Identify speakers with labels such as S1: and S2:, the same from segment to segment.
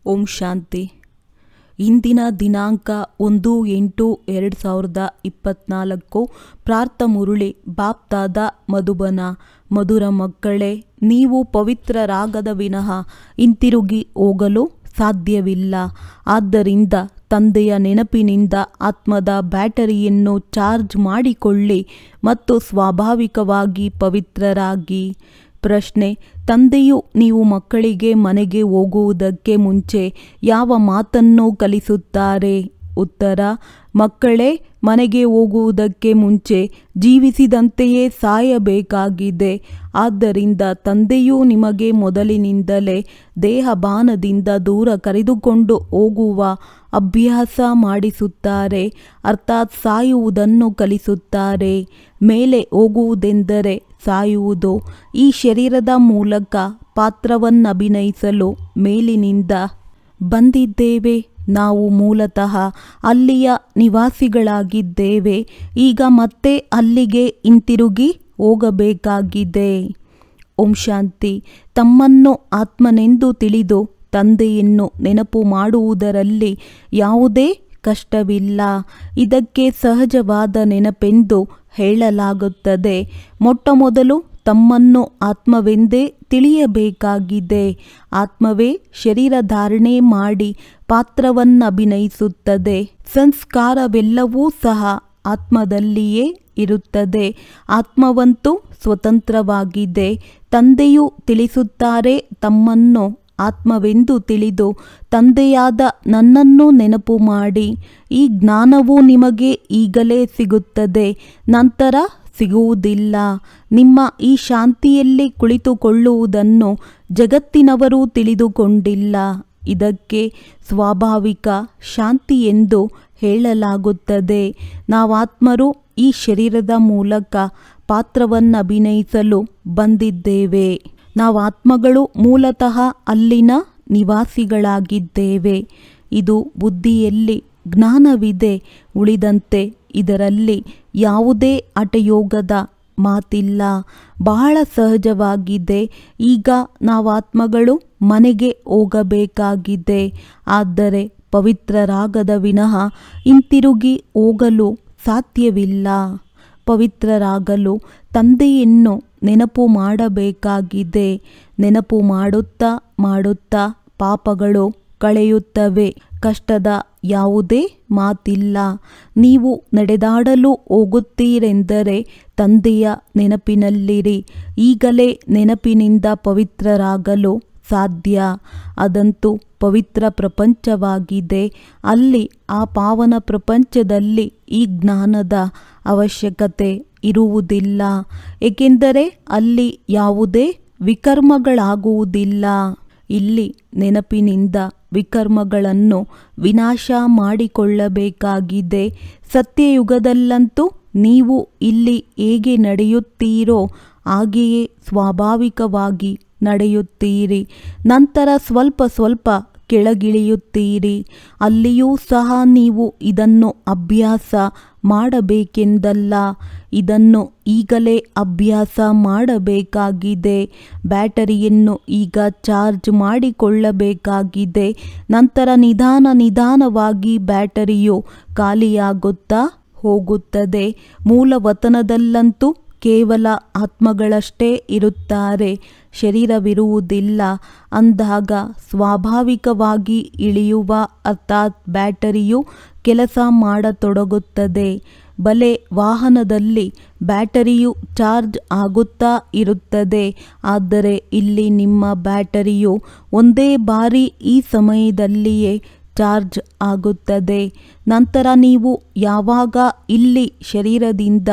S1: ಓಂ ಶಾಂತಿ. ಇಂದಿನ ದಿನಾಂಕ 1/8/2024. ಪ್ರಾರ್ಥ ಮುರುಳಿ ಬಾಪ್ದಾದ ಮಧುಬನ. ಮಧುರ ಮಕ್ಕಳೇ, ನೀವು ಪವಿತ್ರರಾಗದ ವಿನಃ ಹಿಂತಿರುಗಿ ಹೋಗಲು ಸಾಧ್ಯವಿಲ್ಲ. ಆದ್ದರಿಂದ ತಂದೆಯ ನೆನಪಿನಿಂದ ಆತ್ಮದ ಬ್ಯಾಟರಿಯನ್ನು ಚಾರ್ಜ್ ಮಾಡಿಕೊಳ್ಳಿ ಮತ್ತು ಸ್ವಾಭಾವಿಕವಾಗಿ ಪವಿತ್ರರಾಗಿ. ಪ್ರಶ್ನೆ: ತಂದೆಯು ನೀವು ಮಕ್ಕಳಿಗೆ ಮನೆಗೆ ಹೋಗುವುದಕ್ಕೆ ಮುಂಚೆ ಯಾವ ಮಾತನ್ನು ಕಲಿಸುತ್ತಾರೆ? ಉತ್ತರ: ಮಕ್ಕಳೇ, ಮನೆಗೆ ಹೋಗುವುದಕ್ಕೆ ಮುಂಚೆ ಜೀವಿಸಿದಂತೆಯೇ ಸಾಯಬೇಕಾಗಿದೆ. ಆದ್ದರಿಂದ ತಂದೆಯು ನಿಮಗೆ ಮೊದಲಿನಿಂದಲೇ ದೇಹಭಾನದಿಂದ ದೂರ ಕರೆದುಕೊಂಡು ಹೋಗುವ ಅಭ್ಯಾಸ ಮಾಡಿಸುತ್ತಾರೆ, ಅರ್ಥಾತ್ ಸಾಯುವುದನ್ನು ಕಲಿಸುತ್ತಾರೆ. ಮೇಲೆ ಹೋಗುವುದೆಂದರೆ ಸಾಯುವುದು. ಈ ಶರೀರದ ಮೂಲಕ ಪಾತ್ರವನ್ನಭಿನಯಿಸಲು ಮೇಲಿನಿಂದ ಬಂದಿದ್ದೇವೆ. ನಾವು ಮೂಲತಃ ಅಲ್ಲಿಯ ನಿವಾಸಿಗಳಾಗಿದ್ದೇವೆ. ಈಗ ಮತ್ತೆ ಅಲ್ಲಿಗೆ ಹಿಂತಿರುಗಿ ಹೋಗಬೇಕಾಗಿದೆ. ಓಂ ಶಾಂತಿ. ತಮ್ಮನ್ನು ಆತ್ಮನೆಂದು ತಿಳಿದು ತಂದೆಯನ್ನು ನೆನಪು ಮಾಡುವುದರಲ್ಲಿ ಯಾವುದೇ ಕಷ್ಟವಿಲ್ಲ. ಇದಕ್ಕೆ ಸಹಜವಾದ ನೆನಪೆಂದು ಹೇಳಲಾಗುತ್ತದೆ. ಮೊಟ್ಟಮೊದಲು ತಮ್ಮನ್ನು ಆತ್ಮವೆಂದೇ ತಿಳಿಯಬೇಕಾಗಿದೆ. ಆತ್ಮವೇ ಶರೀರ ಧಾರಣೆ ಮಾಡಿ ಪಾತ್ರವನ್ನಭಿನಯಿಸುತ್ತದೆ. ಸಂಸ್ಕಾರವೆಲ್ಲವೂ ಸಹ ಆತ್ಮದಲ್ಲಿಯೇ ಇರುತ್ತದೆ. ಆತ್ಮವಂತೂ ಸ್ವತಂತ್ರವಾಗಿದೆ. ತಂದೆಯು ತಿಳಿಸುತ್ತಾರೆ, ತಮ್ಮನ್ನು ಆತ್ಮವೆಂದು ತಿಳಿದು ತಂದೆಯಾದ ನನ್ನನ್ನು ನೆನಪು ಮಾಡಿ. ಈ ಜ್ಞಾನವು ನಿಮಗೆ ಈಗಲೇ ಸಿಗುತ್ತದೆ, ನಂತರ ಸಿಗುವುದಿಲ್ಲ. ನಿಮ್ಮ ಈ ಶಾಂತಿಯಲ್ಲಿ ಕುಳಿತುಕೊಳ್ಳುವುದನ್ನು ಜಗತ್ತಿನವರು ತಿಳಿದುಕೊಂಡಿಲ್ಲ. ಇದಕ್ಕೆ ಸ್ವಾಭಾವಿಕ ಶಾಂತಿ ಎಂದು ಹೇಳಲಾಗುತ್ತದೆ. ನಾವಾತ್ಮರು ಈ ಶರೀರದ ಮೂಲಕ ಪಾತ್ರವನ್ನಭಿನಯಿಸಲು ಬಂದಿದ್ದೇವೆ. ನಾವಾತ್ಮಗಳು ಮೂಲತಃ ಅಲ್ಲಿನ ನಿವಾಸಿಗಳಾಗಿದ್ದೇವೆ. ಇದು ಬುದ್ಧಿಯಲ್ಲಿ ಜ್ಞಾನವಿದೆ. ಉಳಿದಂತೆ ಇದರಲ್ಲಿ ಯಾವುದೇ ಹಠಯೋಗದ ಮಾತಿಲ್ಲ. ಬಹಳ ಸಹಜವಾಗಿದೆ. ಈಗ ನಾವಾತ್ಮಗಳು ಮನೆಗೆ ಹೋಗಬೇಕಾಗಿದೆ. ಆದರೆ ಪವಿತ್ರರಾಗದ ವಿನಃ ಹಿಂತಿರುಗಿ ಹೋಗಲು ಸಾಧ್ಯವಿಲ್ಲ. ಪವಿತ್ರರಾಗಲು ತಂದೆಯನ್ನು ನೆನಪು ಮಾಡಬೇಕಾಗಿದೆ. ನೆನಪು ಮಾಡುತ್ತಾ ಮಾಡುತ್ತಾ ಪಾಪಗಳು ಕಳೆಯುತ್ತವೆ. ಕಷ್ಟದ ಯಾವುದೇ ಮಾತಿಲ್ಲ. ನೀವು ನಡೆದಾಡಲು ಹೋಗುತ್ತೀರೆಂದರೆ ತಂದೆಯ ನೆನಪಿನಲ್ಲಿರಿ. ಈಗಲೇ ನೆನಪಿನಿಂದ ಪವಿತ್ರರಾಗಲು ಸಾಧ್ಯ. ಅದಂತೂ ಪವಿತ್ರ ಪ್ರಪಂಚವಾಗಿದೆ. ಅಲ್ಲಿ ಆ ಪಾವನ ಪ್ರಪಂಚದಲ್ಲಿ ಈ ಜ್ಞಾನದ ಅವಶ್ಯಕತೆ ಇರುವುದಿಲ್ಲ. ಏಕೆಂದರೆ ಅಲ್ಲಿ ಯಾವುದೇ ವಿಕರ್ಮಗಳಾಗುವುದಿಲ್ಲ. ಇಲ್ಲಿ ನೆನಪಿನಿಂದ ವಿಕರ್ಮಗಳನ್ನು ವಿನಾಶ ಮಾಡಿಕೊಳ್ಳಬೇಕಾಗಿದೆ. ಸತ್ಯಯುಗದಲ್ಲಂತೂ ನೀವು ಇಲ್ಲಿ ಹೇಗೆ ನಡೆಯುತ್ತೀರೋ ಹಾಗೆಯೇ ಸ್ವಾಭಾವಿಕವಾಗಿ ನಡೆಯುತ್ತೀರಿ. ನಂತರ ಸ್ವಲ್ಪ ಸ್ವಲ್ಪ ಕೆಳಗಿಳಿಯುತ್ತೀರಿ. ಅಲ್ಲಿಯೂ ಸಹ ನೀವು ಇದನ್ನು ಅಭ್ಯಾಸ ಮಾಡಬೇಕೆಂದಲ್ಲ, ಇದನ್ನು ಈಗಲೇ ಅಭ್ಯಾಸ ಮಾಡಬೇಕಾಗಿದೆ. ಬ್ಯಾಟರಿಯನ್ನು ಈಗ ಚಾರ್ಜ್ ಮಾಡಿಕೊಳ್ಳಬೇಕಾಗಿದೆ. ನಂತರ ನಿಧಾನವಾಗಿ ಬ್ಯಾಟರಿಯು ಖಾಲಿಯಾಗುತ್ತಾ ಹೋಗುತ್ತದೆ. ಮೂಲವತನದಲ್ಲಂತೂ ಕೇವಲ ಆತ್ಮಗಳಷ್ಟೇ ಇರುತ್ತಾರೆ, ಶರೀರವಿರುವುದಿಲ್ಲ. ಅಂದಾಗ ಸ್ವಾಭಾವಿಕವಾಗಿ ಇಳಿಯುವ ಅರ್ಥಾತ್ ಬ್ಯಾಟರಿಯು ಕೆಲಸ ಮಾಡತೊಡಗುತ್ತದೆ. ಬಲೆ ವಾಹನದಲ್ಲಿ ಬ್ಯಾಟರಿಯು ಚಾರ್ಜ್ ಆಗುತ್ತಾ ಇರುತ್ತದೆ. ಆದರೆ ಇಲ್ಲಿ ನಿಮ್ಮ ಬ್ಯಾಟರಿಯು ಒಂದೇ ಬಾರಿ ಈ ಸಮಯದಲ್ಲಿಯೇ ಚಾರ್ಜ್ ಆಗುತ್ತದೆ. ನಂತರ ನೀವು ಯಾವಾಗ ಇಲ್ಲಿ ಶರೀರದಿಂದ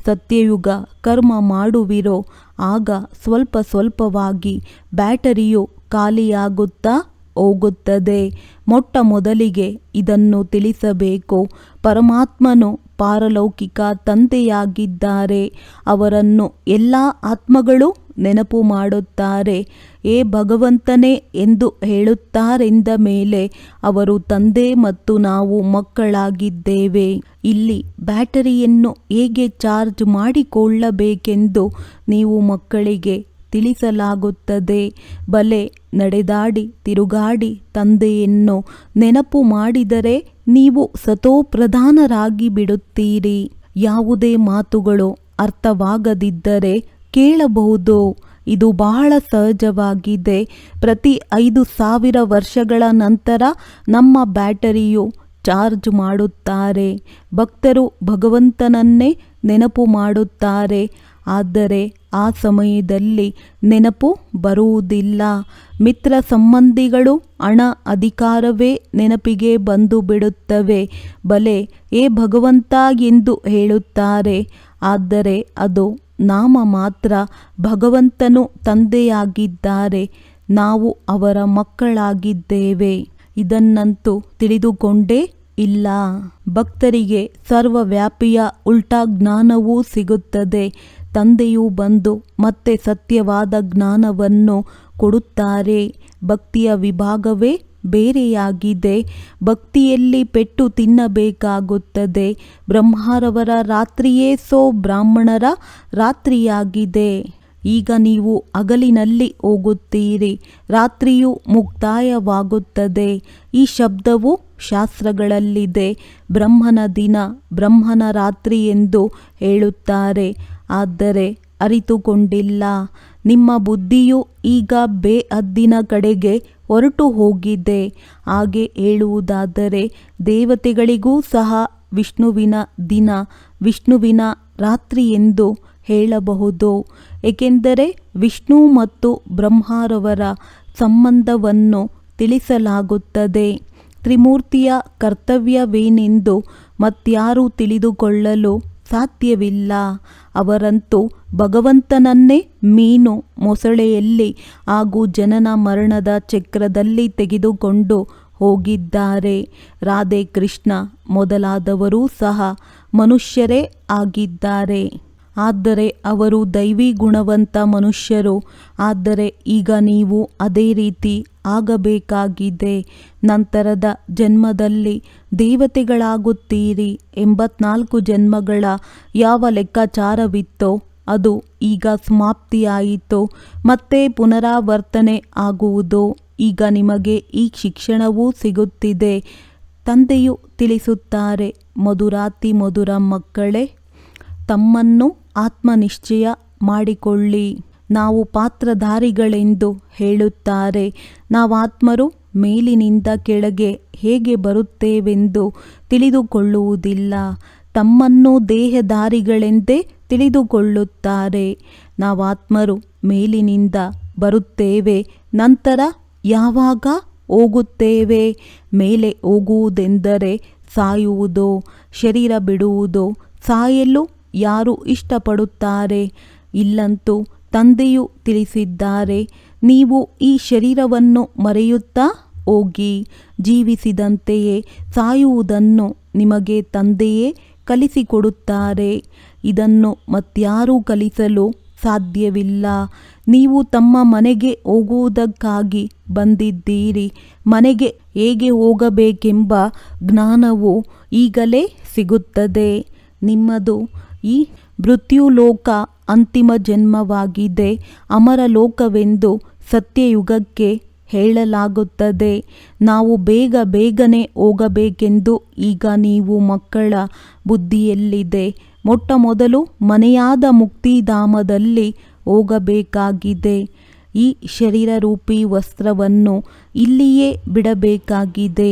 S1: ಸತ್ಯಯುಗ ಕರ್ಮ ಮಾಡುವಿರೋ ಆಗ ಸ್ವಲ್ಪ ಸ್ವಲ್ಪವಾಗಿ ಬ್ಯಾಟರಿಯು ಖಾಲಿಯಾಗುತ್ತಾ ಹೋಗುತ್ತದೆ. ಮೊಟ್ಟ ಮೊದಲಿಗೆ ಇದನ್ನು ತಿಳಿಸಬೇಕು. ಪರಮಾತ್ಮನು ಪಾರಲೌಕಿಕ ತಂದೆಯಾಗಿದ್ದಾರೆ. ಅವರನ್ನು ಎಲ್ಲ ಆತ್ಮಗಳು ನೆನಪು ಮಾಡುತ್ತಾರೆ. ಏ ಭಗವಂತನೇ ಎಂದು ಹೇಳುತ್ತಾರೆಂದ ಮೇಲೆ ಅವರು ತಂದೆ ಮತ್ತು ನಾವು ಮಕ್ಕಳಾಗಿದ್ದೇವೆ. ಇಲ್ಲಿ ಬ್ಯಾಟರಿಯನ್ನು ಹೇಗೆ ಚಾರ್ಜ್ ಮಾಡಿಕೊಳ್ಳಬೇಕೆಂದು ನೀವು ಮಕ್ಕಳಿಗೆ ತಿಳಿಸಲಾಗುತ್ತದೆ. ಬಲೆ ನಡೆದಾಡಿ ತಿರುಗಾಡಿ ತಂದೆಯನ್ನು ನೆನಪು ಮಾಡಿದರೆ ನೀವು ಸತೋಪ್ರಧಾನರಾಗಿ ಬಿಡುತ್ತೀರಿ. ಯಾವುದೇ ಮಾತುಗಳು ಅರ್ಥವಾಗದಿದ್ದರೆ ಕೇಳಬಹುದು. ಇದು ಬಹಳ ಸಹಜವಾಗಿದೆ. ಪ್ರತಿ 5,000 ವರ್ಷಗಳ ನಂತರ ನಮ್ಮ ಬ್ಯಾಟರಿಯು ಚಾರ್ಜ್ ಮಾಡುತ್ತಾರೆ. ಭಕ್ತರು ಭಗವಂತನನ್ನೇ ನೆನಪು ಮಾಡುತ್ತಾರೆ. ಆದರೆ ಆ ಸಮಯದಲ್ಲಿ ನೆನಪು ಬರುವುದಿಲ್ಲ. ಮಿತ್ರ ಸಂಬಂಧಿಗಳು, ಹಣ, ಅಧಿಕಾರವೇ ನೆನಪಿಗೆ ಬಂದು ಬಿಡುತ್ತವೆ. ಬಲೆ ಏ ಭಗವಂತ ಎಂದು ಹೇಳುತ್ತಾರೆ. ಆದರೆ ಅದು ನಾಮ ಮಾತ್ರ. ಭಗವಂತನು ತಂದೆಯಾಗಿದ್ದಾರೆ, ನಾವು ಅವರ ಮಕ್ಕಳಾಗಿದ್ದೇವೆ. ಇದನ್ನಂತೂ ತಿಳಿದುಕೊಂಡೇ ಇಲ್ಲ. ಭಕ್ತರಿಗೆ ಸರ್ವವ್ಯಾಪಿಯ ಉಲ್ಟಾ ಜ್ಞಾನವೂ ಸಿಗುತ್ತದೆ. ತಂದೆಯು ಬಂದು ಮತ್ತೆ ಸತ್ಯವಾದ ಜ್ಞಾನವನ್ನು ಕೊಡುತ್ತಾರೆ. ಭಕ್ತಿಯ ವಿಭಾಗವೇ ಬೇರೆಯಾಗಿದೆ. ಭಕ್ತಿಯಲ್ಲಿ ಪೆಟ್ಟು ತಿನ್ನಬೇಕಾಗುತ್ತದೆ. ಬ್ರಹ್ಮರವರ ರಾತ್ರಿಯೇ ಬ್ರಾಹ್ಮಣರ ರಾತ್ರಿಯಾಗಿದೆ. ಈಗ ನೀವು ಹಗಲಿನಲ್ಲಿ ಹೋಗುತ್ತೀರಿ, ರಾತ್ರಿಯು ಮುಕ್ತಾಯವಾಗುತ್ತದೆ. ಈ ಶಬ್ದವು ಶಾಸ್ತ್ರಗಳಲ್ಲಿದೆ. ಬ್ರಹ್ಮನ ದಿನ, ಬ್ರಹ್ಮನ ರಾತ್ರಿ ಎಂದು ಹೇಳುತ್ತಾರೆ. ಆದರೆ ಅರಿತುಕೊಂಡಿಲ್ಲ. ನಿಮ್ಮ ಬುದ್ಧಿಯು ಈಗ ಬೇಹದ್ದಿನ ಕಡೆಗೆ ಹೊರಟು ಹೋಗಿದೆ. ಹಾಗೆ ಹೇಳುವುದಾದರೆ ದೇವತೆಗಳಿಗೂ ಸಹ ವಿಷ್ಣುವಿನ ದಿನ, ವಿಷ್ಣುವಿನ ರಾತ್ರಿ ಎಂದು ಹೇಳಬಹುದು. ಏಕೆಂದರೆ ವಿಷ್ಣು ಮತ್ತು ಬ್ರಹ್ಮರವರ ಸಂಬಂಧವನ್ನು ತಿಳಿಸಲಾಗುತ್ತದೆ. ತ್ರಿಮೂರ್ತಿಯ ಕರ್ತವ್ಯವೇನೆಂದು ಮತ್ಯಾರೂ ತಿಳಿದುಕೊಳ್ಳಲು ಸಾಧ್ಯವಿಲ್ಲ. ಅವರಂತೂ ಭಗವಂತನನ್ನೇ ಮೀನು ಮೊಸಳೆಯಲ್ಲಿ ಹಾಗೂ ಜನನ ಮರಣದ ಚಕ್ರದಲ್ಲಿ ತೆಗೆದುಕೊಂಡು ಹೋಗಿದ್ದಾರೆ. ರಾಧೆ ಕೃಷ್ಣ ಮೊದಲಾದವರೂ ಸಹ ಮನುಷ್ಯರೇ ಆಗಿದ್ದಾರೆ. ಆದರೆ ಅವರು ದೈವಿ ಗುಣವಂತ ಮನುಷ್ಯರು. ಆದರೆ ಈಗ ನೀವು ಅದೇ ರೀತಿ ಆಗಬೇಕಾಗಿದೆ. ನಂತರದ ಜನ್ಮದಲ್ಲಿ ದೇವತೆಗಳಾಗುತ್ತೀರಿ. 84 ಜನ್ಮಗಳ ಯಾವ ಲೆಕ್ಕಾಚಾರವಿತ್ತೋ ಅದು ಈಗ ಸಮಾಪ್ತಿಯಾಯಿತು. ಮತ್ತೆ ಪುನರಾವರ್ತನೆ ಆಗುವುದು. ಈಗ ನಿಮಗೆ ಈ ಶಿಕ್ಷಣವೂ ಸಿಗುತ್ತಿದೆ. ತಂದೆಯು ತಿಳಿಸುತ್ತಾರೆ, ಮಧುರಾತಿ ಮಧುರ ಮಕ್ಕಳೇ, ತಮ್ಮನ್ನು ಆತ್ಮನಿಶ್ಚಯ ಮಾಡಿಕೊಳ್ಳಿ. ನಾವು ಪಾತ್ರಧಾರಿಗಳೆಂದು ಹೇಳುತ್ತಾರೆ. ನಾವಾತ್ಮರು ಮೇಲಿನಿಂದ ಕೆಳಗೆ ಹೇಗೆ ಬರುತ್ತೇವೆಂದು ತಿಳಿದುಕೊಳ್ಳುವುದಿಲ್ಲ. ತಮ್ಮನ್ನು ದೇಹಧಾರಿಗಳೆಂದೇ ತಿಳಿದುಕೊಳ್ಳುತ್ತಾರೆ. ನಾವಾತ್ಮರು ಮೇಲಿನಿಂದ ಬರುತ್ತೇವೆ, ನಂತರ ಯಾವಾಗ ಹೋಗುತ್ತೇವೆ? ಮೇಲೆ ಹೋಗುವುದೆಂದರೆ ಸಾಯುವುದು, ಶರೀರ ಬಿಡುವುದು. ಸಾಯಲು ಯಾರು ಇಷ್ಟಪಡುತ್ತಾರೆ? ಇಲ್ಲಂತೂ ತಂದೆಯು ತಿಳಿಸಿದ್ದಾರೆ. ನೀವು ಈ ಶರೀರವನ್ನು ಮರೆಯುತ್ತಾ ಹೋಗಿ. ಜೀವಿಸಿದಂತೆಯೇ ಸಾಯುವುದನ್ನು ನಿಮಗೆ ತಂದೆಯೇ ಕಲಿಸಿಕೊಡುತ್ತಾರೆ. ಇದನ್ನು ಮತ್ಯಾರೂ ಕಲಿಸಲು ಸಾಧ್ಯವಿಲ್ಲ. ನೀವು ತಮ್ಮ ಮನೆಗೆ ಹೋಗುವುದಕ್ಕಾಗಿ ಬಂದಿದ್ದೀರಿ. ಮನೆಗೆ ಹೇಗೆ ಹೋಗಬೇಕೆಂಬ ಜ್ಞಾನವು ಈಗಲೇ ಸಿಗುತ್ತದೆ. ನಿಮ್ಮದು ಈ ಮೃತ್ಯುಲೋಕ ಅಂತಿಮ ಜನ್ಮವಾಗಿದೆ. ಅಮರಲೋಕವೆಂದು ಸತ್ಯಯುಗಕ್ಕೆ ಹೇಳಲಾಗುತ್ತದೆ. ನಾವು ಬೇಗನೆ ಹೋಗಬೇಕೆಂದು ಈಗ ನೀವು ಮಕ್ಕಳ ಬುದ್ಧಿಯಲ್ಲಿದೆ. ಮೊಟ್ಟಮೊದಲು ಮನೆಯಾದ ಮುಕ್ತಿಧಾಮದಲ್ಲಿ ಹೋಗಬೇಕಾಗಿದೆ. ಈ ಶರೀರರೂಪಿ ವಸ್ತ್ರವನ್ನು ಇಲ್ಲಿಯೇ ಬಿಡಬೇಕಾಗಿದೆ.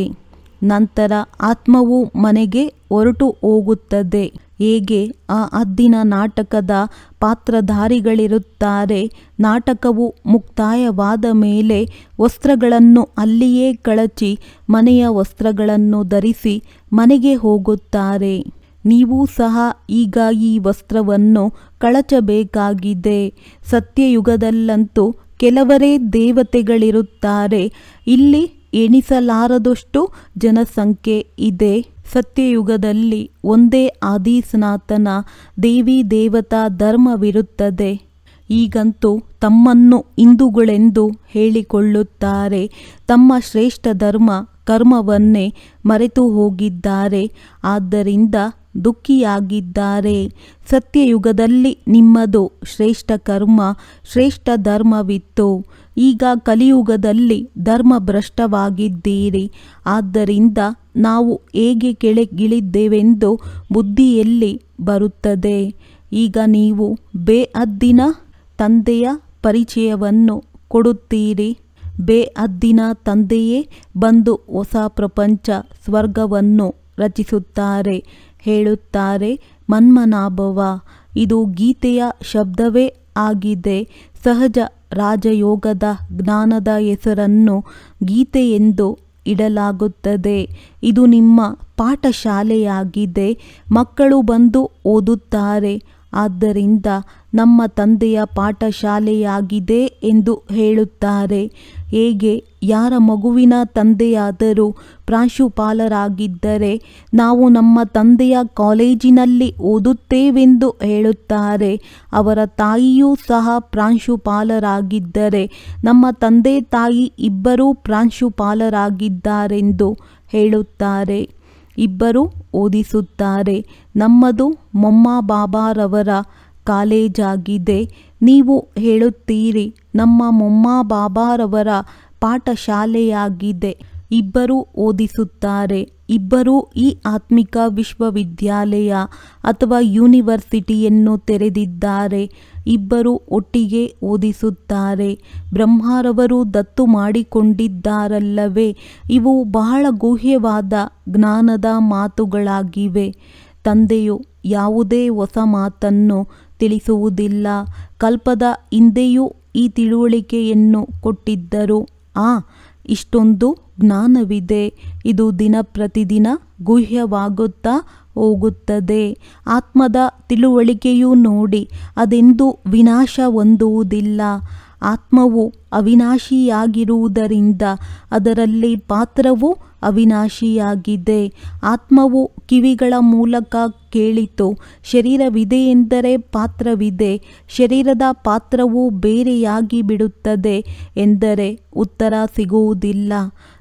S1: ನಂತರ ಆತ್ಮವು ಮನೆಗೆ ಹೊರಟು ಹೋಗುತ್ತದೆ. ಹೇಗೆ ಆ ಹದ್ದಿನ ನಾಟಕದ ಪಾತ್ರಧಾರಿಗಳಿರುತ್ತಾರೆ. ನಾಟಕವು ಮುಕ್ತಾಯವಾದ ಮೇಲೆ ವಸ್ತ್ರಗಳನ್ನು ಅಲ್ಲಿಯೇ ಕಳಚಿ ಮನೆಯ ವಸ್ತ್ರಗಳನ್ನು ಧರಿಸಿ ಮನೆಗೆ ಹೋಗುತ್ತಾರೆ. ನೀವು ಸಹ ಈಗ ಈ ವಸ್ತ್ರವನ್ನು ಕಳಚಬೇಕಾಗಿದೆ. ಸತ್ಯಯುಗದಲ್ಲಂತೂ ಕೆಲವರೇ ದೇವತೆಗಳಿರುತ್ತಾರೆ. ಇಲ್ಲಿ ಎಣಿಸಲಾರದಷ್ಟು ಜನಸಂಖ್ಯೆ ಇದೆ. ಸತ್ಯಯುಗದಲ್ಲಿ ಒಂದೇ ಆದಿ ಸನಾತನ ದೇವಿ ದೇವತಾ ಧರ್ಮವಿರುತ್ತದೆ. ಈಗಂತೂ ತಮ್ಮನ್ನು ಹಿಂದೂಗಳೆಂದು ಹೇಳಿಕೊಳ್ಳುತ್ತಾರೆ. ತಮ್ಮ ಶ್ರೇಷ್ಠ ಧರ್ಮ ಕರ್ಮವನ್ನೇ ಮರೆತು ಹೋಗಿದ್ದಾರೆ. ಆದ್ದರಿಂದ ದುಃಖಿಯಾಗಿದ್ದಾರೆ. ಸತ್ಯಯುಗದಲ್ಲಿ ನಿಮ್ಮದು ಶ್ರೇಷ್ಠ ಕರ್ಮ, ಶ್ರೇಷ್ಠ ಧರ್ಮವಿತ್ತು. ಈಗ ಕಲಿಯುಗದಲ್ಲಿ ಧರ್ಮಭ್ರಷ್ಟವಾಗಿದ್ದೀರಿ. ಆದ್ದರಿಂದ ನಾವು ಹೇಗೆ ಕೆಳಗಿಳಿದ್ದೇವೆಂದು ಬುದ್ಧಿಯಲ್ಲಿ ಬರುತ್ತದೆ. ಈಗ ನೀವು ಬೇಹದ್ದಿನ ತಂದೆಯ ಪರಿಚಯವನ್ನು ಕೊಡುತ್ತೀರಿ. ಬೇಹದ್ದಿನ ತಂದೆಯೇ ಬಂದು ಹೊಸ ಪ್ರಪಂಚ ಸ್ವರ್ಗವನ್ನು ರಚಿಸುತ್ತಾರೆ. ಹೇಳುತ್ತಾರೆ ಮನ್ಮನಾಭವ. ಇದು ಗೀತೆಯ ಶಬ್ದವೇ ಆಗಿದೆ. ಸಹಜ ರಾಜಯೋಗದ ಜ್ಞಾನದ ಹೆಸರನ್ನು ಗೀತೆ ಎಂದು ಇಡಲಾಗುತ್ತದೆ. ಇದು ನಿಮ್ಮ ಪಾಠಶಾಲೆಯಾಗಿದೆ. ಮಕ್ಕಳು ಬಂದು ಓದುತ್ತಾರೆ. ಆದ್ದರಿಂದ ನಮ್ಮ ತಂದೆಯ ಪಾಠಶಾಲೆಯಾಗಿದೆ ಎಂದು ಹೇಳುತ್ತಾರೆ. ಹೇಗೆ ಯಾರ ಮಗುವಿನ ತಂದೆಯಾದರೂ ಪ್ರಾಂಶುಪಾಲರಾಗಿದ್ದರೆ ನಾವು ನಮ್ಮ ತಂದೆಯ ಕಾಲೇಜಿನಲ್ಲಿ ಓದುತ್ತೇವೆಂದು ಹೇಳುತ್ತಾರೆ. ಅವರ ತಾಯಿಯೂ ಸಹ ಪ್ರಾಂಶುಪಾಲರಾಗಿದ್ದರೆ ನಮ್ಮ ತಂದೆ ತಾಯಿ ಇಬ್ಬರೂ ಪ್ರಾಂಶುಪಾಲರಾಗಿದ್ದಾರೆಂದು ಹೇಳುತ್ತಾರೆ. ಇಬ್ಬರು ಓದಿಸುತ್ತಾರೆ. ನಮ್ಮದು ಮೊಮ್ಮ ಬಾಬಾರವರ ಕಾಲೇಜಾಗಿದೆ. ನೀವು ಹೇಳುತ್ತೀರಿ ನಮ್ಮ ಮೊಮ್ಮ ಬಾಬಾರವರ ಪಾಠಶಾಲೆಯಾಗಿದೆ. ಇಬ್ಬರು ಓದಿಸುತ್ತಾರೆ. ಇಬ್ಬರೂ ಈ ಆತ್ಮಿಕ ವಿಶ್ವವಿದ್ಯಾಲಯ ಅಥವಾ ಯೂನಿವರ್ಸಿಟಿಯನ್ನು ತೆರೆದಿದ್ದಾರೆ. ಇಬ್ಬರು ಒಟ್ಟಿಗೆ ಓದಿಸುತ್ತಾರೆ. ಬ್ರಹ್ಮರವರು ದತ್ತು ಮಾಡಿಕೊಂಡಿದ್ದಾರಲ್ಲವೇ. ಇವು ಬಹಳ ಗುಹ್ಯವಾದ ಜ್ಞಾನದ ಮಾತುಗಳಾಗಿವೆ. ತಂದೆಯು ಯಾವುದೇ ಹೊಸ ಮಾತನ್ನು ತಿಳಿಸುವುದಿಲ್ಲ. ಕಲ್ಪದ ಹಿಂದೆಯೂ ಈ ತಿಳುವಳಿಕೆಯನ್ನು ಕೊಟ್ಟಿದ್ದರು. ಇಷ್ಟೊಂದು ಜ್ಞಾನವಿದೆ. ಇದು ದಿನ ಪ್ರತಿದಿನ ಗುಹ್ಯವಾಗುತ್ತಾ ಹೋಗುತ್ತದೆ. ಆತ್ಮದ ತಿಳುವಳಿಕೆಯು ನೋಡಿ, ಅದೆಂದೂ ವಿನಾಶ ಹೊಂದುವುದಿಲ್ಲ. ಆತ್ಮವು ಅವಿನಾಶಿಯಾಗಿರುವುದರಿಂದ ಅದರಲ್ಲಿ ಪಾತ್ರವು ಅವಿನಾಶಿಯಾಗಿದೆ. ಆತ್ಮವು ಕಿವಿಗಳ ಮೂಲಕ ಕೇಳಿತು, ಶರೀರವಿದೆ ಎಂದರೆ ಪಾತ್ರವಿದೆ, ಶರೀರದ ಪಾತ್ರವು ಬೇರೆಯಾಗಿ ಬಿಡುತ್ತದೆ ಎಂದರೆ ಉತ್ತರ ಸಿಗುವುದಿಲ್ಲ.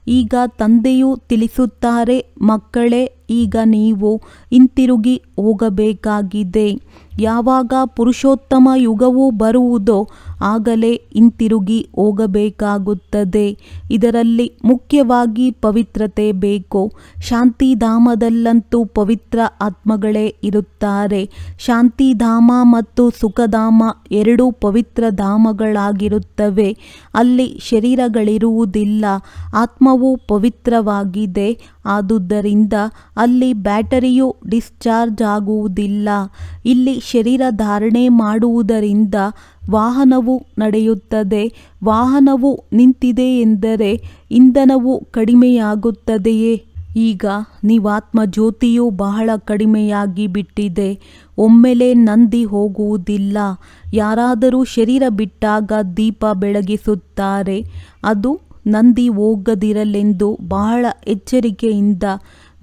S1: ಈಗ ತಂದೆಯು ತಿಳಿಸುತ್ತಾರೆ, ಮಕ್ಕಳೇ, ಈಗ ನೀವು ಹಿಂತಿರುಗಿ ಹೋಗಬೇಕಾಗಿದೆ. ಯಾವಾಗ ಪುರುಷೋತ್ತಮ ಯುಗವು ಬರುವುದೋ ಆಗಲೇ ಹಿಂತಿರುಗಿ ಹೋಗಬೇಕಾಗುತ್ತದೆ. ಇದರಲ್ಲಿ ಮುಖ್ಯವಾಗಿ ಪವಿತ್ರತೆ ಬೇಕು. ಶಾಂತಿಧಾಮದಲ್ಲಂತೂ ಪವಿತ್ರ ಆತ್ಮಗಳೇ ಇರುತ್ತಾರೆ. ಶಾಂತಿಧಾಮ ಮತ್ತು ಸುಖಧಾಮ ಎರಡೂ ಪವಿತ್ರ ಧಾಮಗಳಾಗಿರುತ್ತವೆ. ಅಲ್ಲಿ ಶರೀರಗಳಿರುವುದಿಲ್ಲ. ಆತ್ಮವು ಪವಿತ್ರವಾಗಿದೆ. ಆದುದರಿಂದ ಅಲ್ಲಿ ಬ್ಯಾಟರಿಯು ಡಿಸ್ಚಾರ್ಜ್ ಆಗುವುದಿಲ್ಲ. ಇಲ್ಲಿ ಶರೀರ ಧಾರಣೆ ಮಾಡುವುದರಿಂದ ವಾಹನವು ನಡೆಯುತ್ತದೆ. ವಾಹನವು ನಿಂತಿದೆ ಎಂದರೆ ಇಂಧನವು ಕಡಿಮೆಯಾಗುತ್ತದೆಯೇ? ಈಗ ನೀವಾತ್ಮ ಜ್ಯೋತಿಯು ಬಹಳ ಕಡಿಮೆಯಾಗಿ ಬಿಟ್ಟಿದೆ. ಒಮ್ಮೆಲೆ ನಂದಿ ಹೋಗುವುದಿಲ್ಲ. ಯಾರಾದರೂ ಶರೀರ ಬಿಟ್ಟಾಗ ದೀಪ ಬೆಳಗಿಸುತ್ತಾರೆ. ಅದು ನಂದಿ ಹೋಗದಿರಲೆಂದು ಬಹಳ ಎಚ್ಚರಿಕೆಯಿಂದ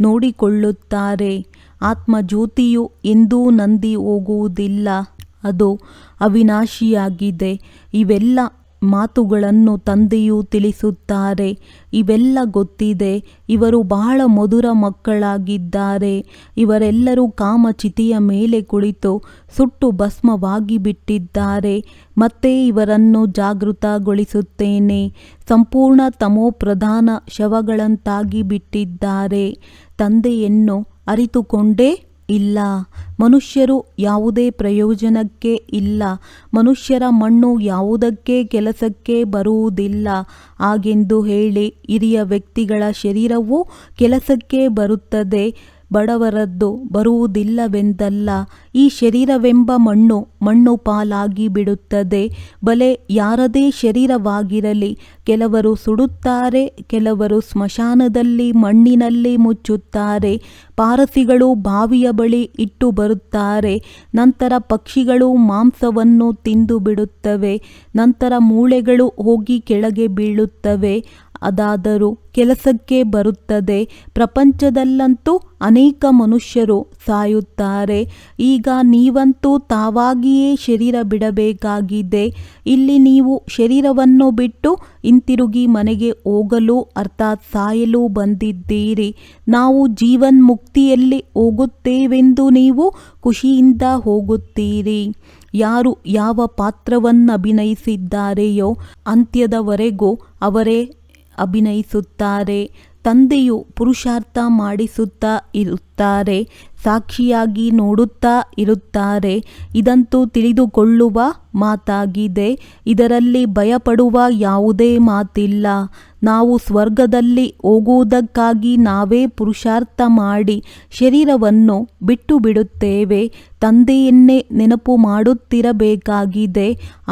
S1: ನೋಡಿಕೊಳ್ಳುತ್ತಾರೆ. ಆತ್ಮ ಜ್ಯೋತಿಯು ಎಂದೂ ನಂದಿ ಹೋಗುವುದಿಲ್ಲ. ಅದು ಅವಿನಾಶಿಯಾಗಿದೆ. ಇವೆಲ್ಲ ಮಾತುಗಳನ್ನು ತಂದೆಯು ತಿಳಿಸುತ್ತಾರೆ. ಇವೆಲ್ಲ ಗೊತ್ತಿದೆ. ಇವರು ಬಹಳ ಮಧುರ ಮಕ್ಕಳಾಗಿದ್ದಾರೆ. ಇವರೆಲ್ಲರೂ ಕಾಮಚಿತೆಯ ಮೇಲೆ ಕುಳಿತು ಸುಟ್ಟು ಭಸ್ಮವಾಗಿ ಬಿಟ್ಟಿದ್ದಾರೆ. ಮತ್ತೆ ಇವರನ್ನು ಜಾಗೃತಗೊಳಿಸುತ್ತೇನೆ. ಸಂಪೂರ್ಣ ತಮೋಪ್ರಧಾನ ಶವಗಳಂತಾಗಿ ಬಿಟ್ಟಿದ್ದಾರೆ. ತಂದೆಯನ್ನು ಅರಿತುಕೊಂಡೇ ಇಲ್ಲ. ಮನುಷ್ಯರು ಯಾವುದೇ ಪ್ರಯೋಜನಕ್ಕೆ ಇಲ್ಲ. ಮನುಷ್ಯರ ಮಣ್ಣು ಯಾವುದಕ್ಕೆ ಕೆಲಸಕ್ಕೆ ಬರುವುದಿಲ್ಲ. ಹಾಗೆಂದು ಹೇಳಿ ಹಿರಿಯ ವ್ಯಕ್ತಿಗಳ ಶರೀರವು ಕೆಲಸಕ್ಕೆ ಬರುತ್ತದೆ, ಬಡವರದ್ದು ಬರುವುದಿಲ್ಲವೆಂದಲ್ಲ. ಈ ಶರೀರವೆಂಬ ಮಣ್ಣು ಪಾಲಾಗಿ ಬಿಡುತ್ತದೆ. ಬಲೆ ಯಾರದೇ ಶರೀರವಾಗಿರಲಿ, ಕೆಲವರು ಸುಡುತ್ತಾರೆ, ಕೆಲವರು ಸ್ಮಶಾನದಲ್ಲಿ ಮಣ್ಣಿನಲ್ಲಿ ಮುಚ್ಚುತ್ತಾರೆ. ಪಾರಸಿಗಳು ಬಾವಿಯ ಬಳಿ ಇಟ್ಟು ಬರುತ್ತಾರೆ. ನಂತರ ಪಕ್ಷಿಗಳು ಮಾಂಸವನ್ನು ತಿಂದು ಬಿಡುತ್ತವೆ. ನಂತರ ಮೂಳೆಗಳು ಹೋಗಿ ಕೆಳಗೆ ಬೀಳುತ್ತವೆ. ಅದಾದರೂ ಕೆಲಸಕ್ಕೆ ಬರುತ್ತದೆ. ಪ್ರಪಂಚದಲ್ಲಂತೂ ಅನೇಕ ಮನುಷ್ಯರು ಸಾಯುತ್ತಾರೆ. ಈಗ ನೀವಂತೂ ತಾವಾಗಿಯೇ ಶರೀರ ಬಿಡಬೇಕಾಗಿದೆ. ಇಲ್ಲಿ ನೀವು ಶರೀರವನ್ನು ಬಿಟ್ಟು ಹಿಂತಿರುಗಿ ಮನೆಗೆ ಹೋಗಲು ಅರ್ಥಾತ್ ಸಾಯಲು ಬಂದಿದ್ದೀರಿ. ನಾವು ಜೀವನ್ಮುಕ್ತಿಯಲ್ಲಿ ಹೋಗುತ್ತೇವೆಂದು ನೀವು ಖುಷಿಯಿಂದ ಹೋಗುತ್ತೀರಿ. ಯಾರು ಯಾವ ಪಾತ್ರವನ್ನು ಅಭಿನಯಿಸಿದ್ದಾರೆಯೋ ಅಂತ್ಯದವರೆಗೂ ಅವರೇ ಅಭಿನಯಿಸುತ್ತಾರೆ. ತಂದೆಯು ಪುರುಷಾರ್ಥ ಮಾಡಿಸುತ್ತಾ ಇರುತ್ತಾರೆ, ಸಾಕ್ಷಿಯಾಗಿ ನೋಡುತ್ತಾ ಇರುತ್ತಾರೆ. ಇದಂತೂ ತಿಳಿದುಕೊಳ್ಳುವ ಮಾತಾಗಿದೆ. ಇದರಲ್ಲಿ ಭಯಪಡುವ ಯಾವುದೇ ಮಾತಿಲ್ಲ. ನಾವು ಸ್ವರ್ಗದಲ್ಲಿ ಹೋಗುವುದಕ್ಕಾಗಿ ನಾವೇ ಪುರುಷಾರ್ಥ ಮಾಡಿ ಶರೀರವನ್ನು ಬಿಟ್ಟು ಬಿಡುತ್ತೇವೆ. ತಂದೆಯನ್ನೇ ನೆನಪು ಮಾಡುತ್ತಿರಬೇಕಾಗಿದೆ.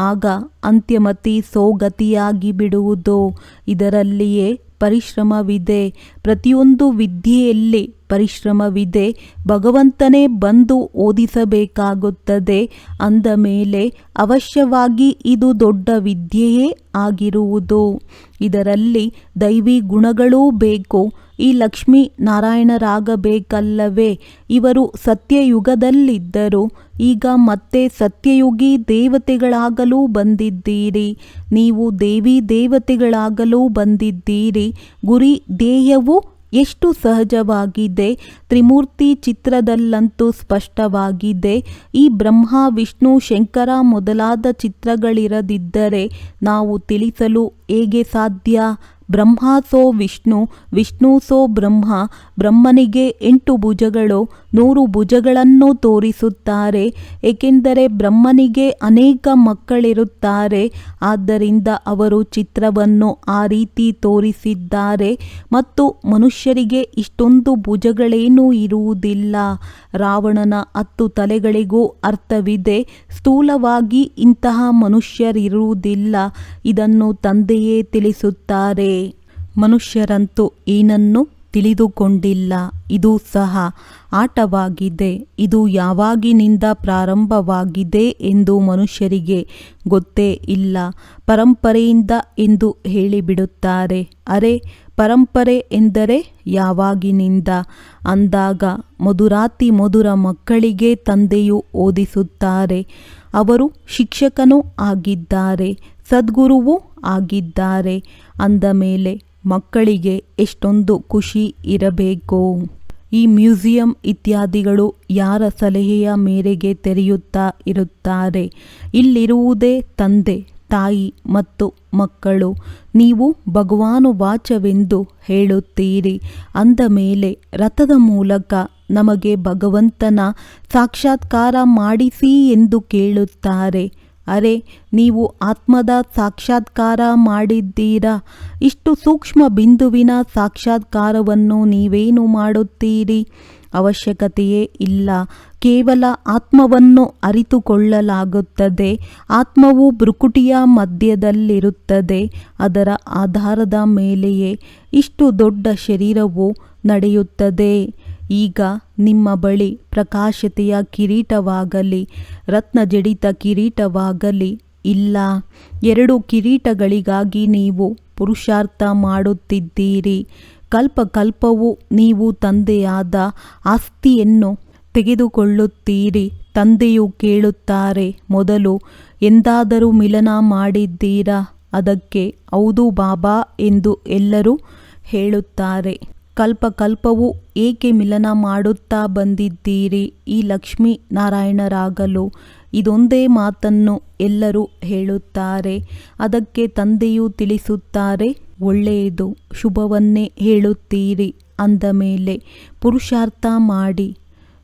S1: ಆಗ ಅಂತ್ಯಮತಿ ಸೋಗತಿಯಾಗಿ ಬಿಡುವುದು. ಇದರಲ್ಲಿಯೇ ಪರಿಶ್ರಮವಿದೆ. ಪ್ರತಿಯೊಂದು ವಿದ್ಯೆಯಲ್ಲಿ ಪರಿಶ್ರಮವಿದೆ. ಭಗವಂತನೇ ಬಂದು ಓದಿಸಬೇಕಾಗುತ್ತದೆ. ಅಂದ ಮೇಲೆ ಅವಶ್ಯವಾಗಿ ಇದು ದೊಡ್ಡ ವಿದ್ಯೆಯೇ ಆಗಿರುವುದು. ಇದರಲ್ಲಿ ದೈವಿ ಗುಣಗಳೂ ಬೇಕು. ಈ ಲಕ್ಷ್ಮೀ ನಾರಾಯಣರಾಗಬೇಕಲ್ಲವೇ? ಇವರು ಸತ್ಯಯುಗದಲ್ಲಿದ್ದರು. ಈಗ ಮತ್ತೆ ಸತ್ಯಯುಗಿ ದೇವತೆಗಳಾಗಲು ಬಂದಿದ್ದೀರಿ. ನೀವು ದೇವಿ ದೇವತೆಗಳಾಗಲು ಬಂದಿದ್ದೀರಿ. ಗುರಿ ಧ್ಯೇಯವು ಎಷ್ಟು ಸಹಜವಾಗಿದೆ. ತ್ರಿಮೂರ್ತಿ ಚಿತ್ರದಲ್ಲಂತೂ ಸ್ಪಷ್ಟವಾಗಿದೆ. ಈ ಬ್ರಹ್ಮ ವಿಷ್ಣು ಶಂಕರ ಮೊದಲಾದ ಚಿತ್ರಗಳಿರದಿದ್ದರೆ ನಾವು ತಿಳಿಸಲು ಹೇಗೆ ಸಾಧ್ಯ? ಬ್ರಹ್ಮ ಸೋ ವಿಷ್ಣು, ವಿಷ್ಣು ಸೋ ಬ್ರಹ್ಮ. ಬ್ರಹ್ಮನಿಗೆ 8 ಭುಜಗಳು, 100 ಭುಜಗಳನ್ನು ತೋರಿಸುತ್ತಾರೆ. ಏಕೆಂದರೆ ಬ್ರಹ್ಮನಿಗೆ ಅನೇಕ ಮಕ್ಕಳಿರುತ್ತಾರೆ. ಆದ್ದರಿಂದ ಅವರು ಚಿತ್ರವನ್ನು ಆ ರೀತಿ ತೋರಿಸಿದ್ದಾರೆ. ಮತ್ತು ಮನುಷ್ಯರಿಗೆ ಇಷ್ಟೊಂದು ಭುಜಗಳೇನೂ ಇರುವುದಿಲ್ಲ. ರಾವಣನ 10 ತಲೆಗಳಿಗೂ ಅರ್ಥವಿದೆ. ಸ್ಥೂಲವಾಗಿ ಇಂತಹ ಮನುಷ್ಯರಿರುವುದಿಲ್ಲ. ಇದನ್ನು ತಂದೆಯೇ ತಿಳಿಸುತ್ತಾರೆ. ಮನುಷ್ಯರಂತೂ ಏನನ್ನೂ ತಿಳಿದುಕೊಂಡಿಲ್ಲ. ಇದು ಸಹ ಆಟವಾಗಿದೆ. ಇದು ಯಾವಾಗಿನಿಂದ ಪ್ರಾರಂಭವಾಗಿದೆ ಎಂದು ಮನುಷ್ಯರಿಗೆ ಗೊತ್ತೇ ಇಲ್ಲ. ಪರಂಪರೆಯಿಂದ ಎಂದು ಹೇಳಿಬಿಡುತ್ತಾರೆ. ಅರೆ, ಪರಂಪರೆ ಎಂದರೆ ಯಾವಾಗಿನಿಂದ ಅಂದಾಗ ಮಧುರಾತಿ ಮಧುರ ಮಕ್ಕಳಿಗೆ ತಂದೆಯು ಓದಿಸುತ್ತಾರೆ. ಅವರು ಶಿಕ್ಷಕನೂ ಆಗಿದ್ದಾರೆ, ಸದ್ಗುರುವೂ ಆಗಿದ್ದಾರೆ. ಅಂದ ಮೇಲೆ ಮಕ್ಕಳಿಗೆ ಎಷ್ಟೊಂದು ಖುಷಿ ಇರಬೇಕು. ಈ ಮ್ಯೂಸಿಯಂ ಇತ್ಯಾದಿಗಳು ಯಾರ ಸಲಹೆಯ ಮೇರೆಗೆ ತೆರೆಯುತ್ತಾ ಇರುತ್ತಾರೆ? ಇಲ್ಲಿರುವುದೇ ತಂದೆ, ತಾಯಿ ಮತ್ತು ಮಕ್ಕಳು. ನೀವು ಭಗವಾನುವಾಚವೆಂದು ಹೇಳುತ್ತೀರಿ. ಅಂದ ಮೇಲೆ ರಥದ ಮೂಲಕ ನಮಗೆ ಭಗವಂತನ ಸಾಕ್ಷಾತ್ಕಾರ ಮಾಡಿಸಿ ಎಂದು ಕೇಳುತ್ತಾರೆ. ಅರೆ, ನೀವು ಆತ್ಮದ ಸಾಕ್ಷಾತ್ಕಾರ ಮಾಡಿದ್ದೀರಾ? ಇಷ್ಟು ಸೂಕ್ಷ್ಮ ಬಿಂದುವಿನ ಸಾಕ್ಷಾತ್ಕಾರವನ್ನು ನೀವೇನು ಮಾಡುತ್ತೀರಿ? ಅವಶ್ಯಕತೆಯೇ ಇಲ್ಲ. ಕೇವಲ ಆತ್ಮವನ್ನು ಅರಿತುಕೊಳ್ಳಲಾಗುತ್ತದೆ. ಆತ್ಮವು ಭ್ರುಕುಟಿಯ ಮಧ್ಯದಲ್ಲಿರುತ್ತದೆ. ಅದರ ಆಧಾರದ ಮೇಲೆಯೇ ಇಷ್ಟು ದೊಡ್ಡ ಶರೀರವು ನಡೆಯುತ್ತದೆ. ಈಗ ನಿಮ್ಮ ಬಳಿ ಪ್ರಕಾಶತೆಯ ಕಿರೀಟವಾಗಲಿ ರತ್ನಜಡಿತ ಕಿರೀಟವಾಗಲಿ ಇಲ್ಲ. 2 ಕಿರೀಟಗಳಿಗಾಗಿ ನೀವು ಪುರುಷಾರ್ಥ ಮಾಡುತ್ತಿದ್ದೀರಿ. ಕಲ್ಪಕಲ್ಪವೂ ನೀವು ತಂದೆಯಾದ ಆಸ್ತಿಯನ್ನು ತೆಗೆದುಕೊಳ್ಳುತ್ತೀರಿ. ತಂದೆಯು ಕೇಳುತ್ತಾರೆ, ಮೊದಲು ಎಂದಾದರೂ ಮಿಲನ ಮಾಡಿದ್ದೀರಾ? ಅದಕ್ಕೆ ಹೌದು ಬಾಬಾ ಎಂದು ಎಲ್ಲರೂ ಹೇಳುತ್ತಾರೆ. ಕಲ್ಪಕಲ್ಪವು ಏಕೆ ಮಿಲನ ಮಾಡುತ್ತಾ ಬಂದಿದ್ದೀರಿ? ಈ ಲಕ್ಷ್ಮೀ ನಾರಾಯಣರಾಗಲು. ಇದೊಂದೇ ಮಾತನ್ನು ಎಲ್ಲರೂ ಹೇಳುತ್ತಾರೆ. ಅದಕ್ಕೆ ತಂದೆಯು ತಿಳಿಸುತ್ತಾರೆ, ಒಳ್ಳೆಯದು, ಶುಭವನ್ನೇ ಹೇಳುತ್ತೀರಿ. ಅಂದ ಮೇಲೆ ಪುರುಷಾರ್ಥ ಮಾಡಿ.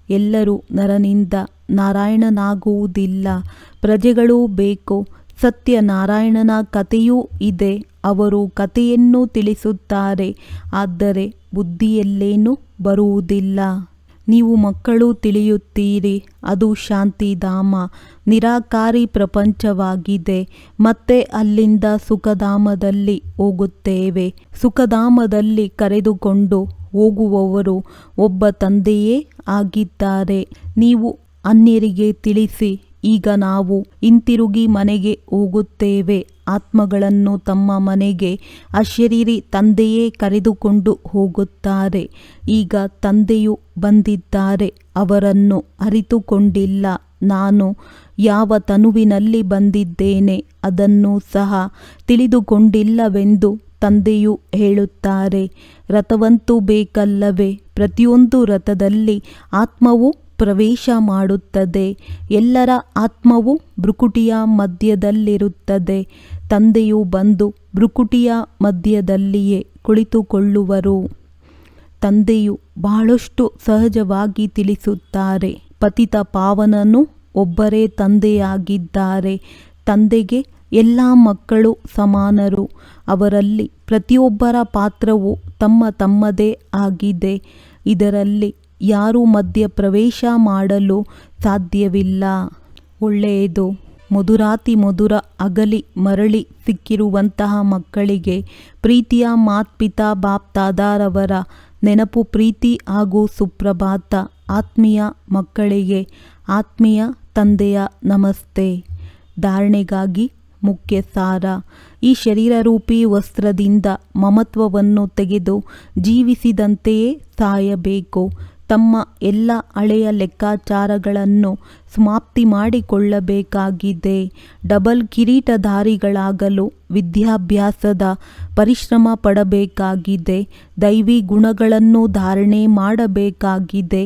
S1: ಎಲ್ಲರೂ ನರನಿಂದ ನಾರಾಯಣನಾಗುವುದಿಲ್ಲ. ಪ್ರಜೆಗಳೂ ಬೇಕು. ಸತ್ಯನಾರಾಯಣನ ಕಥೆಯೂ ಇದೆ. ಅವರು ಕಥೆಯನ್ನು ತಿಳಿಸುತ್ತಾರೆ. ಆದರೆ ಬುದ್ಧಿಯಲ್ಲೇನೂ ಬರುವುದಿಲ್ಲ. ನೀವು ಮಕ್ಕಳು ತಿಳಿಯುತ್ತೀರಿ. ಅದು ಶಾಂತಿಧಾಮ, ನಿರಾಕಾರಿ ಪ್ರಪಂಚವಾಗಿದೆ. ಮತ್ತೆ ಅಲ್ಲಿಂದ ಸುಖಧಾಮದಲ್ಲಿ ಹೋಗುತ್ತೇವೆ. ಸುಖಧಾಮದಲ್ಲಿ ಕರೆದುಕೊಂಡು ಹೋಗುವವರು ಒಬ್ಬ ತಂದೆಯೇ ಆಗಿದ್ದಾರೆ. ನೀವು ಅನ್ಯರಿಗೆ ತಿಳಿಸಿ ಈಗ ನಾವು ಹಿಂತಿರುಗಿ ಮನೆಗೆ ಹೋಗುತ್ತೇವೆ. ಆತ್ಮಗಳನ್ನು ತಮ್ಮ ಮನೆಗೆ ಅಶರೀರಿ ತಂದೆಯೇ ಕರೆದುಕೊಂಡು ಹೋಗುತ್ತಾರೆ. ಈಗ ತಂದೆಯು ಬಂದಿದ್ದಾರೆ, ಅವರನ್ನು ಅರಿತುಕೊಂಡಿಲ್ಲ. ನಾನು ಯಾವ ತನುವಿನಲ್ಲಿ ಬಂದಿದ್ದೇನೆ ಅದನ್ನು ಸಹ ತಿಳಿದುಕೊಂಡಿಲ್ಲವೆಂದು ತಂದೆಯು ಹೇಳುತ್ತಾರೆ. ರಥವಂತೂ ಬೇಕಲ್ಲವೇ? ಪ್ರತಿಯೊಂದು ರಥದಲ್ಲಿ ಆತ್ಮವು ಪ್ರವೇಶ ಮಾಡುತ್ತದೆ. ಎಲ್ಲರ ಆತ್ಮವು ಭ್ರುಕುಟಿಯ ಮಧ್ಯದಲ್ಲಿರುತ್ತದೆ. ತಂದೆಯು ಬಂದು ಭ್ರುಕುಟಿಯ ಮಧ್ಯದಲ್ಲಿಯೇ ಕುಳಿತುಕೊಳ್ಳುವರು. ತಂದೆಯು ಬಹಳಷ್ಟು ಸಹಜವಾಗಿ ತಿಳಿಸುತ್ತಾರೆ. ಪತಿತ ಪಾವನನು ಒಬ್ಬರೇ ತಂದೆಯಾಗಿದ್ದಾರೆ. ತಂದೆಗೆ ಎಲ್ಲ ಮಕ್ಕಳು ಸಮಾನರು. ಅವರಲ್ಲಿ ಪ್ರತಿಯೊಬ್ಬರ ಪಾತ್ರವು ತಮ್ಮ ತಮ್ಮದೇ ಆಗಿದೆ. ಇದರಲ್ಲಿ ಯಾರೂ ಮಧ್ಯ ಪ್ರವೇಶ ಮಾಡಲು ಸಾಧ್ಯವಿಲ್ಲ. ಒಳ್ಳೆಯದು. ಮಧುರಾತಿ ಮಧುರ ಅಗಲಿ ಮರಳಿ ಸಿಕ್ಕಿರುವಂತಹ ಮಕ್ಕಳಿಗೆ ಪ್ರೀತಿಯ ಮಾತ್ಪಿತಾ ಬಾಪ್ದಾದಾರವರ ನೆನಪು, ಪ್ರೀತಿ ಹಾಗೂ ಸುಪ್ರಭಾತ. ಆತ್ಮೀಯ ಮಕ್ಕಳಿಗೆ ಆತ್ಮೀಯ ತಂದೆಯ ನಮಸ್ತೆ. ಧಾರಣೆಗಾಗಿ ಮುಖ್ಯ ಸಾರ: ಈ ಶರೀರರೂಪಿ ವಸ್ತ್ರದಿಂದ ಮಮತ್ವವನ್ನು ತೆಗೆದು ಜೀವಿಸಿದಂತೆಯೇ ಸಾಯಬೇಕು. ತಮ್ಮ ಎಲ್ಲ ಹಳೆಯ ಲೆಕ್ಕಾಚಾರಗಳನ್ನು ಸಮಾಪ್ತಿ ಮಾಡಿಕೊಳ್ಳಬೇಕಾಗಿದೆ. ಡಬಲ್ ಕಿರೀಟಧಾರಿಗಳಾಗಲು ವಿದ್ಯಾಭ್ಯಾಸದ ಪರಿಶ್ರಮ ಪಡಬೇಕಾಗಿದೆ. ದೈವಿ ಗುಣಗಳನ್ನು ಧಾರಣೆ ಮಾಡಬೇಕಾಗಿದೆ.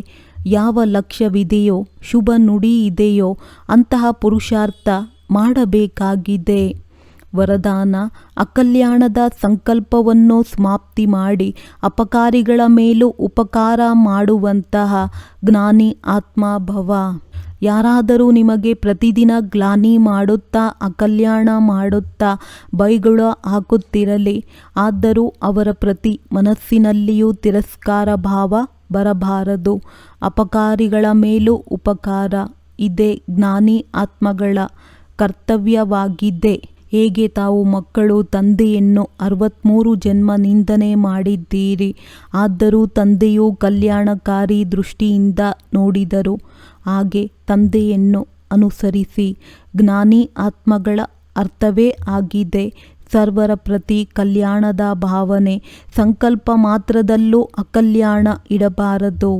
S1: ಯಾವ ಲಕ್ಷ್ಯವಿದೆಯೋ, ಶುಭ ನುಡಿ ಇದೆಯೋ ಅಂತಹ ಪುರುಷಾರ್ಥ ಮಾಡಬೇಕಾಗಿದೆ. ವರದಾನ: ಅಕಲ್ಯಾಣದ ಸಂಕಲ್ಪವನ್ನು ಸಮಾಪ್ತಿ ಮಾಡಿ ಅಪಕಾರಿಗಳ ಮೇಲೂ ಉಪಕಾರ ಮಾಡುವಂತಹ ಜ್ಞಾನಿ ಆತ್ಮ ಭವ. ಯಾರಾದರೂ ನಿಮಗೆ ಪ್ರತಿದಿನ ಗ್ಲಾನಿ ಮಾಡುತ್ತಾ, ಅಕಲ್ಯಾಣ ಮಾಡುತ್ತಾ ಬೈಗುಳ ಹಾಕುತ್ತಿರಲಿ, ಆದರೂ ಅವರ ಪ್ರತಿ ಮನಸ್ಸಿನಲ್ಲಿಯೂ ತಿರಸ್ಕಾರ ಭಾವ ಬರಬಾರದು. ಅಪಕಾರಿಗಳ ಮೇಲೂ ಉಪಕಾರ, ಇದೇ ಜ್ಞಾನಿ ಆತ್ಮಗಳ ಕರ್ತವ್ಯವಾಗಿದೆ. ಹೇಗೆ ತಾವು ಮಕ್ಕಳು ತಂದೆಯನ್ನು 63 ಜನ್ಮ ನಿಂದನೆ ಮಾಡಿದ್ದೀರಿ, ಆದರೂ ತಂದೆಯು ಕಲ್ಯಾಣಕಾರಿ ದೃಷ್ಟಿಯಿಂದ ನೋಡಿದರು. ಹಾಗೆ ತಂದೆಯನ್ನು ಅನುಸರಿಸಿ. ಜ್ಞಾನಿ ಆತ್ಮಗಳ ಅರ್ಥವೇ ಆಗಿದೆ ಸರ್ವರ ಪ್ರತಿ ಕಲ್ಯಾಣದ ಭಾವನೆ. ಸಂಕಲ್ಪ ಮಾತ್ರದಲ್ಲೂ ಅಕಲ್ಯಾಣ ಇಡಬಾರದು.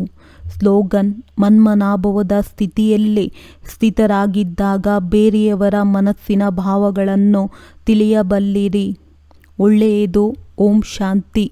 S1: ಸ್ಲೋಗನ್: ಮನ್ಮನಾಭವದ ಸ್ಥಿತಿಯಲ್ಲಿ ಸ್ಥಿತರಾಗಿದ್ದಾಗ ಬೇರೆಯವರ ಮನಸ್ಸಿನ ಭಾವಗಳನ್ನು ತಿಳಿಯಬಲ್ಲಿರಿ. ಒಳ್ಳೆಯದು. ಓಂ ಶಾಂತಿ.